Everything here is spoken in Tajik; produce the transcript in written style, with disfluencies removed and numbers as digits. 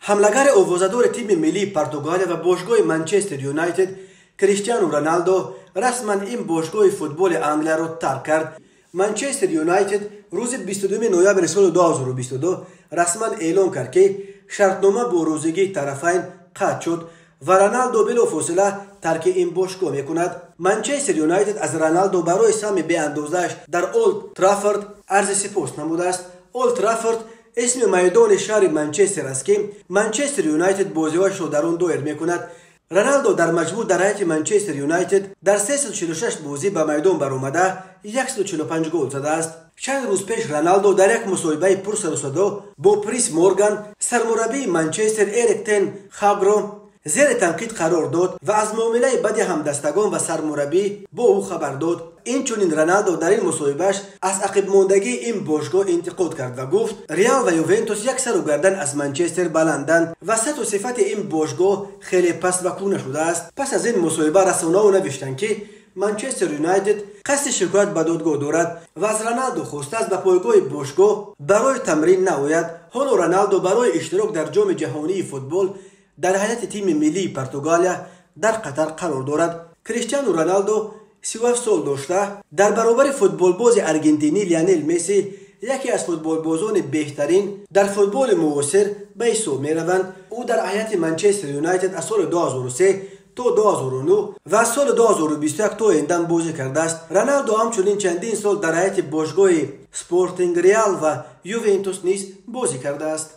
ҳамлагари овозадори тими миллии Португалия ва бошгоҳи Манчестер Юнайтед Криштиану Роналдо расман ин бошгоҳи футболи Англияро тарк кард. Манчестер Юнайтед рӯзи 22 ноябри соли 2022 расман эълон кард ки шартнома бо рӯзигии тарафайн қатъ шуд ва Роналдо билофосила тарки ин бошгоҳ мекунад. Манчестер Юнайтед аз Роналдо барои сами беандозааш дар Олд Траффорд арзи сипос намудааст. Олд Траффорд اسم майдони шаҳри Манчестер аст ки Манчестер Юнайтед бозиҳояшро дар он доир мекунад. Роналдо дар маҷмӯъ дар ҳайати Манчестер Юнайтед дар 346 бозӣ ба майдон баромада 145 гол задааст. Чанд рӯз пеш Роналдо дар як мусоҳибаи пурсарусадо бо Прис Морган сармураббии Манчестер Эрик тен Хагро зери танқид қарор дод ва аз муомилаи бади ҳамдастагон ва сармураббӣ бо ӯ хабар дод. Инчунин Роналдо дар ин мусоҳибааш аз ақибмондагии ин бошгоҳ интиқод кард ва гуфт Реал ва Ювентус як сару гардан аз Манчестер баланданд ва сату сифати ин бошгоҳ хеле паст ва кӯна шудааст. Пас аз ин мусоҳиба расонаҳо навиштанд ки Манчестер Юнайтед қасди шикоят ба додгоҳ дорад ва аз Роналдо хостааст ба пойгоҳи бошгоҳ барои тамрин наояд. Ҳоло Роналдо барои иштирок дар ҷоми ҷаҳонии футбол дар ҳайати тими миллии Португалия дар Қатар қарор дорад. Криштиану Роналдо 37 сол дошта дар баробари футболбози аргентинӣ Лионел Месси яке аз футболбозони беҳтарин дар футболи муосир ба ҳисоб мераванд. ӯ дар ҳайати Манчестер Юнайтед аз соли 2003 то 2009 ва аз соли 2021 то эндан бозӣ кардааст. Роналдо ҳамчунин чандин сол дар ҳайати бошгоҳи Спортинг, Реал ва Ювентус низ бозӣ кардааст.